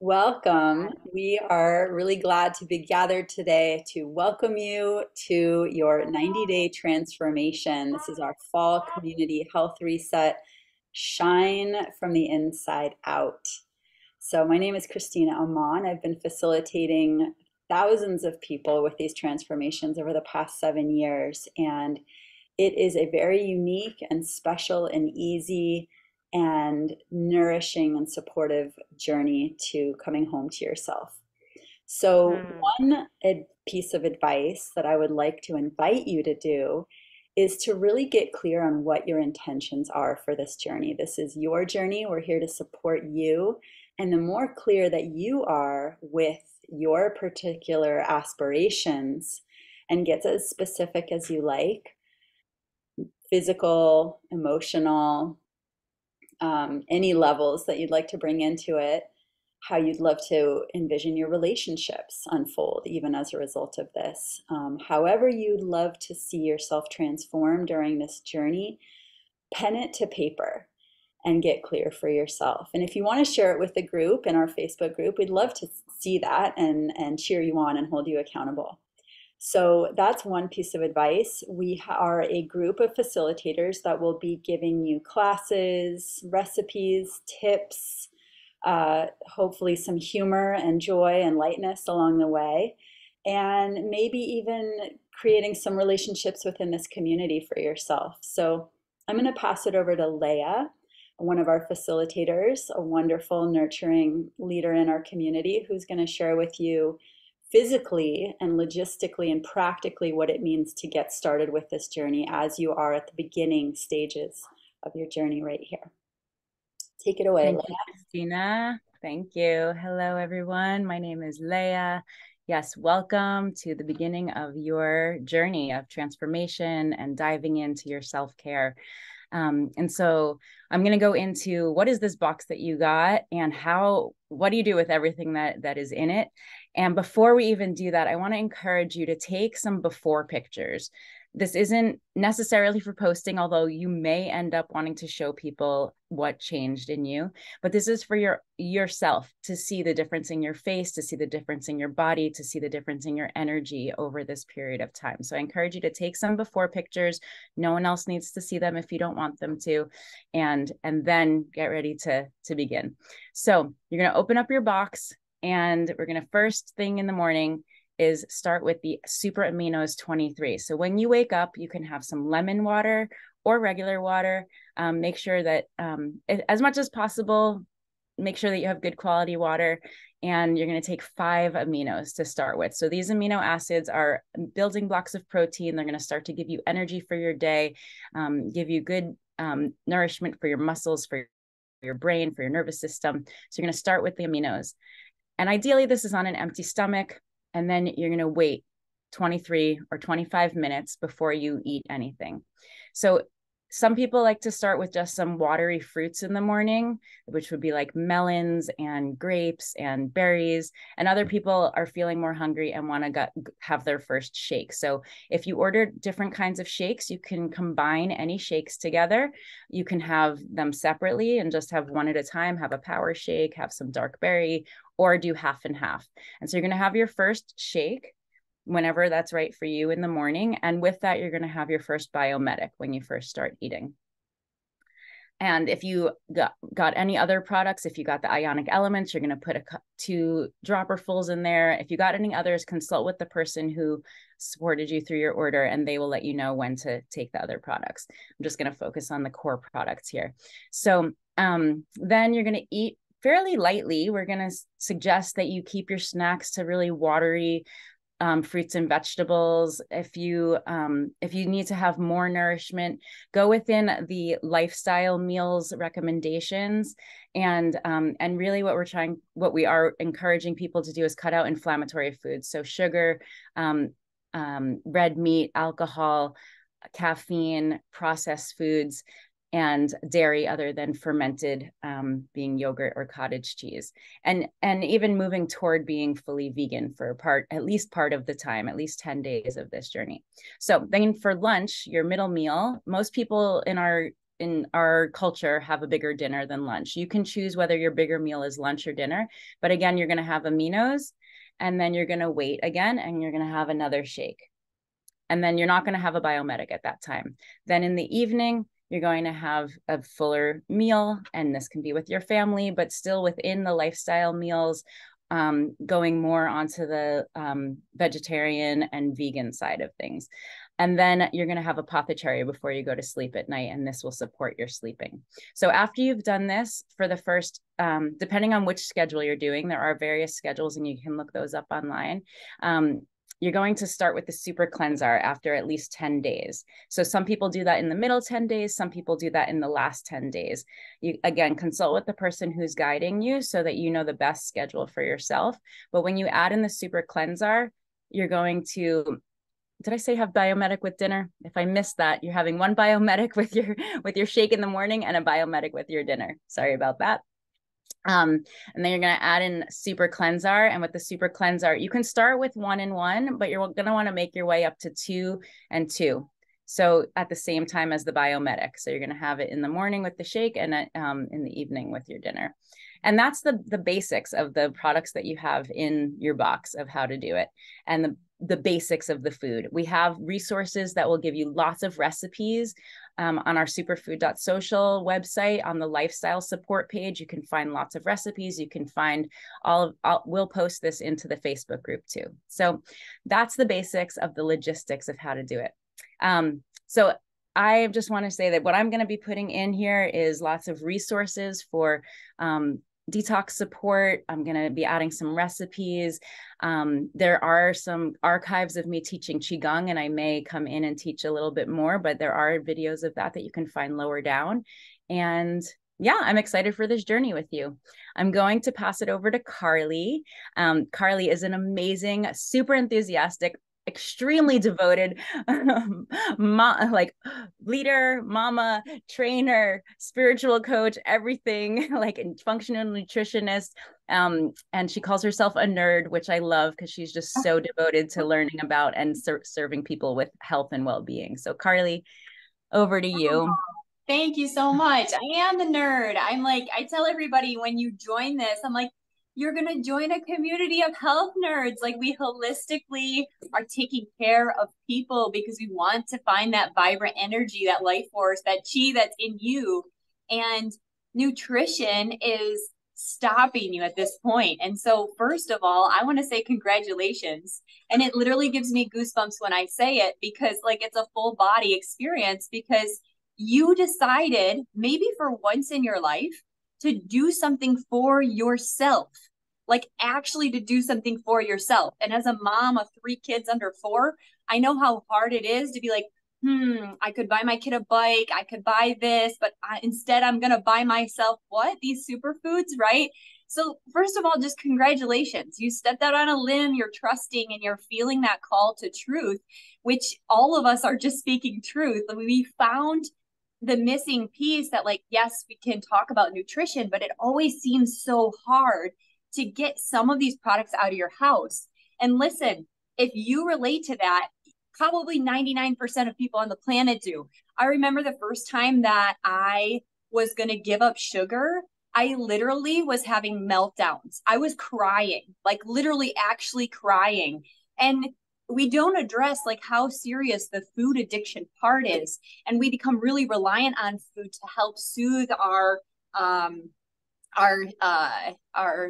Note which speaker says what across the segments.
Speaker 1: Welcome. We are really glad to be gathered today to welcome you to your 90-day transformation. This is our fall community health reset, Shine from the Inside Out. So, my name is Christina Amon. I've been facilitating thousands of people with these transformations over the past 7 years, and it is a very unique and special and easy and nourishing and supportive journey to coming home to yourself. So,
Speaker 2: Hmm.
Speaker 1: one piece of advice that I would like to invite you to do is to really get clear on what your intentions are for this journey. This is your journey. We're here to support you. And the more clear that you are with your particular aspirations and get as specific as you like, physical, emotional, any levels that you'd like to bring into it, how you'd love to envision your relationships unfold, even as a result of this. However, you'd love to see yourself transform during this journey, pen it to paper and get clear for yourself. And if you want to share it with the group in our Facebook group, we'd love to see that and cheer you on and hold you accountable. So that's one piece of advice. We are a group of facilitators that will be giving you classes, recipes, tips, hopefully some humor and joy and lightness along the way, and maybe even creating some relationships within this community for yourself. So I'm going to pass it over to Leah, one of our facilitators, a wonderful, nurturing leader in our community, who's going to share with you physically and logistically and practically what it means to get started with this journey as you are at the beginning stages of your journey right here. Take it away,
Speaker 2: Thank you,
Speaker 1: Leah.
Speaker 2: Christina. Thank you. Hello, everyone. My name is Leah. Yes, welcome to the beginning of your journey of transformation and diving into your self-care. And so I'm going to go into what is this box that you got and what do you do with everything that is in it? And before we even do that, I want to encourage you to take some before pictures. This isn't necessarily for posting, although you may end up wanting to show people what changed in you, but this is for yourself to see the difference in your face, to see the difference in your body, to see the difference in your energy over this period of time. So I encourage you to take some before pictures. No one else needs to see them if you don't want them to, and then get ready to begin. So you're going to open up your box, and we're going to, first thing in the morning, is start with the Super Aminos 23. So when you wake up, you can have some lemon water or regular water. Make sure that as much as possible, make sure that you have good quality water. And you're going to take 5 aminos to start with. So these amino acids are building blocks of protein. They're going to start to give you energy for your day, give you good nourishment for your muscles, for your brain, for your nervous system. So you're going to start with the aminos. And ideally, this is on an empty stomach. And then you're going to wait 23 or 25 minutes before you eat anything. So some people like to start with just some watery fruits in the morning, which would be like melons and grapes and berries. And other people are feeling more hungry and want to have their first shake. So if you order different kinds of shakes, you can combine any shakes together. You can have them separately and just have one at a time, have a power shake, have some dark berry, or do half and half. And so you're going to have your first shake whenever that's right for you in the morning. And with that, you're going to have your first biomedic when you first start eating. And if you got any other products, if you got the ionic elements, you're going to put 2 dropperfuls in there. If you got any others, consult with the person who supported you through your order, and they will let you know when to take the other products. I'm just going to focus on the core products here. So then you're going to eat fairly lightly. We're going to suggest that you keep your snacks to really watery fruits and vegetables. If you need to have more nourishment, go within the lifestyle meals recommendations. And really what we are encouraging people to do is cut out inflammatory foods. So sugar, red meat, alcohol, caffeine, processed foods, and dairy other than fermented, being yogurt or cottage cheese, and even moving toward being fully vegan for at least part of the time, at least 10 days of this journey. So then for lunch, your middle meal, most people in in our culture have a bigger dinner than lunch. You can choose whether your bigger meal is lunch or dinner, but again, you're going to have aminos, and then you're going to wait again, and you're going to have another shake. And then you're not going to have a biomedic at that time. Then in the evening, you're going to have a fuller meal, and this can be with your family, but still within the lifestyle meals, going more onto the vegetarian and vegan side of things. And then you're going to have apothecary before you go to sleep at night, and this will support your sleeping. So after you've done this for the first, depending on which schedule you're doing, there are various schedules and you can look those up online. You're going to start with the super cleanser after at least 10 days. So some people do that in the middle 10 days. Some people do that in the last 10 days. You, again, consult with the person who's guiding you so that you know the best schedule for yourself. But when you add in the super cleanser, you're going to, did I say have biomedic with dinner? If I missed that, you're having one biomedic with your shake in the morning and a biomedic with your dinner. Sorry about that. And then you're going to add in super cleanser. And with the super cleanser, you can start with 1 and 1, but you're going to want to make your way up to 2 and 2. So at the same time as the biomedic. So you're going to have it in the morning with the shake and in the evening with your dinner. And that's the basics of the products that you have in your box of how to do it. And the basics of the food. We have resources that will give you lots of recipes on our superfood.social website. On the lifestyle support page, you can find lots of recipes. You can find we'll post this into the Facebook group too. So that's the basics of the logistics of how to do it. So I just want to say that what I'm going to be putting in here is lots of resources for detox support. I'm going to be adding some recipes. There are some archives of me teaching Qigong, and I may come in and teach a little bit more, but there are videos of that you can find lower down. And yeah, I'm excited for this journey with you. I'm going to pass it over to Carly. Carly is an amazing, super enthusiastic, extremely devoted leader, mama, trainer, spiritual coach, everything, like a functional nutritionist. And she calls herself a nerd, which I love because she's just so devoted to learning about and serving people with health and well-being. So Carly, over to you.
Speaker 3: Thank you so much. I am the nerd. I tell everybody when you join this, I'm like, you're going to join a community of health nerds. Like, we holistically are taking care of people because we want to find that vibrant energy, that life force, that chi that's in you. And nutrition is stopping you at this point. And so first of all, I want to say congratulations. And it literally gives me goosebumps when I say it because it's a full body experience, because you decided maybe for once in your life to do something for yourself, actually to do something for yourself. And as a mom of 3 kids under 4, I know how hard it is to be like, I could buy my kid a bike, I could buy this, but instead I'm going to buy myself these superfoods, right? So first of all, just congratulations. You stepped out on a limb, you're trusting, and you're feeling that call to truth, which all of us are just speaking truth. We found the missing piece that yes, we can talk about nutrition, but it always seems so hard to get some of these products out of your house. And listen, if you relate to that, probably 99% of people on the planet do. I remember the first time that I was going to give up sugar, I literally was having meltdowns. I was crying, literally actually crying. And we don't address how serious the food addiction part is. And we become really reliant on food to help soothe our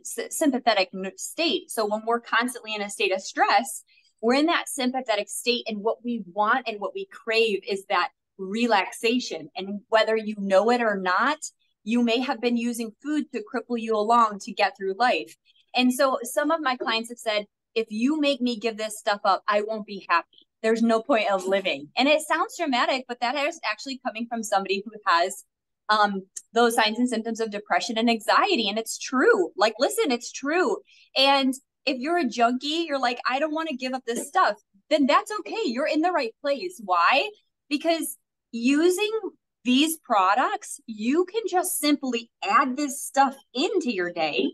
Speaker 3: sympathetic state. So when we're constantly in a state of stress, we're in that sympathetic state, and what we want and what we crave is that relaxation. And whether you know it or not, you may have been using food to cripple you along to get through life. And so some of my clients have said, if you make me give this stuff up, I won't be happy. There's no point of living. And it sounds dramatic, but that is actually coming from somebody who has those signs and symptoms of depression and anxiety. And it's true. Listen, it's true. And if you're a junkie, you're like, I don't want to give up this stuff, then that's okay. You're in the right place. Why? Because using these products, you can just simply add this stuff into your day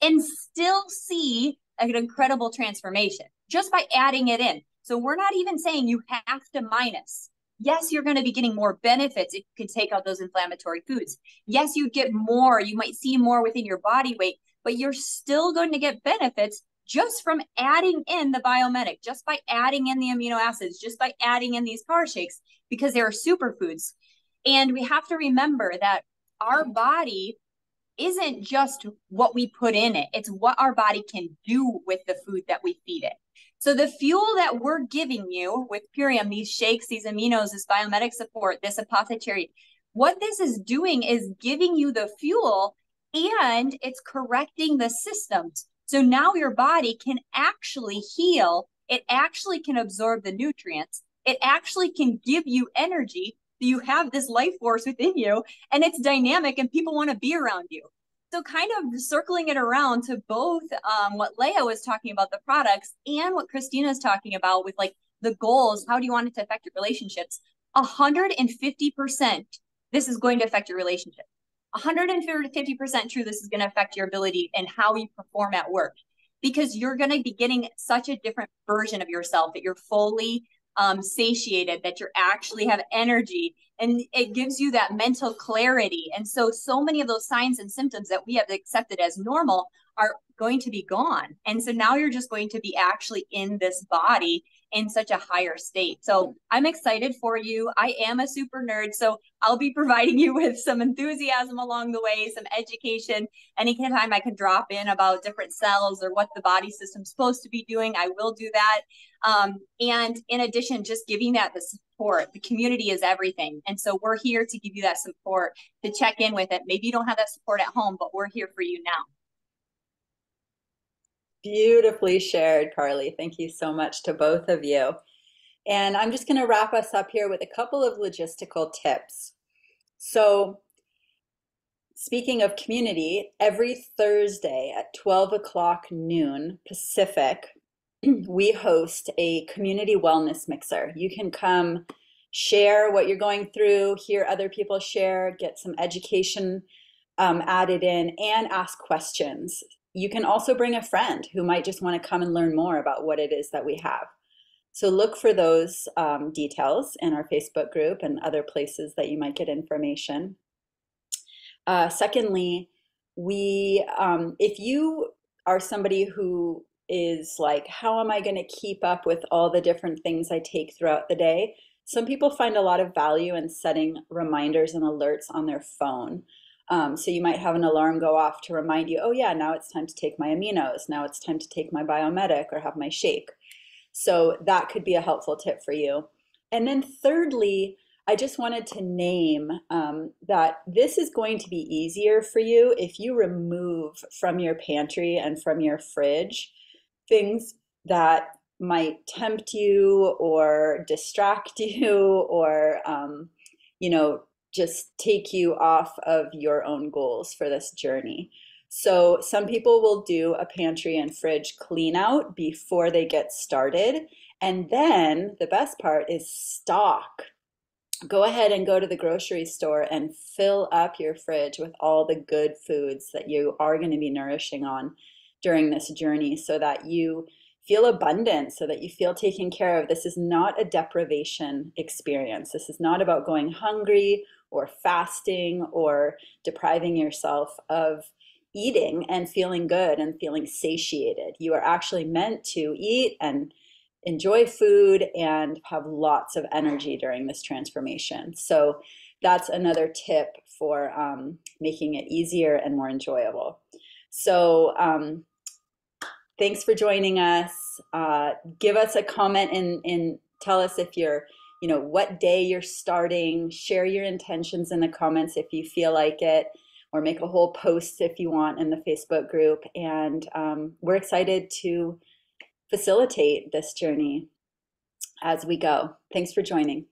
Speaker 3: and still see an incredible transformation just by adding it in. So we're not even saying you have to minus. Yes, you're going to be getting more benefits if you can take out those inflammatory foods. Yes, you get more, you might see more within your body weight, but you're still going to get benefits just from adding in the Biomimetic, just by adding in the amino acids, just by adding in these power shakes, because they are superfoods. And we have to remember that our body isn't just what we put in it, it's what our body can do with the food that we feed it. So the fuel that we're giving you with Purium, these shakes, these aminos, this Biomimetic support, this apothecary, what this is doing is giving you the fuel and it's correcting the systems. So now your body can actually heal. It actually can absorb the nutrients. It actually can give you energy. You have this life force within you and it's dynamic and people want to be around you. So kind of circling it around to both what Leah was talking about, the products, and what Christina is talking about with like the goals, how do you want it to affect your relationships? 150%, this is going to affect your relationship. 150% true, this is going to affect your ability and how you perform at work, because you're going to be getting such a different version of yourself, that you're fully satiated, that you actually have energy, and it gives you that mental clarity. And so many of those signs and symptoms that we have accepted as normal are going to be gone. And so now you're just going to be actually in this body in such a higher state. So I'm excited for you. I am a super nerd, so I'll be providing you with some enthusiasm along the way, some education. Anytime I can drop in about different cells or what the body system's supposed to be doing, I will do that. And in addition, just giving that the support. The community is everything. And so we're here to give you that support, to check in with it. Maybe you don't have that support at home, but we're here for you now.
Speaker 1: Beautifully shared, Carly. Thank you so much to both of you. And I'm just going to wrap us up here with a couple of logistical tips. So speaking of community, every Thursday at 12 o'clock noon Pacific, we host a community wellness mixer. You can come share what you're going through, hear other people share, get some education added in, and ask questions. You can also bring a friend who might just want to come and learn more about what it is that we have. So look for those details in our Facebook group and other places that you might get information. Secondly, if you are somebody who is like, how am I going to keep up with all the different things I take throughout the day? Some people find a lot of value in setting reminders and alerts on their phone. So you might have an alarm go off to remind you, oh yeah, now it's time to take my aminos. Now it's time to take my Biomimetic or have my shake. So that could be a helpful tip for you. And then thirdly, I just wanted to name that this is going to be easier for you if you remove from your pantry and from your fridge things that might tempt you or distract you or, just take you off of your own goals for this journey. So some people will do a pantry and fridge clean out before they get started. And then the best part is stock. Go ahead and go to the grocery store and fill up your fridge with all the good foods that you are going to be nourishing on during this journey, so that you feel abundant, so that you feel taken care of. This is not a deprivation experience. This is not about going hungry or fasting or depriving yourself of eating and feeling good and feeling satiated. You are actually meant to eat and enjoy food and have lots of energy during this transformation. So that's another tip for making it easier and more enjoyable. So thanks for joining us. Give us a comment and tell us if you're, what day you're starting. Share your intentions in the comments if you feel like it, or make a whole post if you want in the Facebook group. And we're excited to facilitate this journey as we go. Thanks for joining.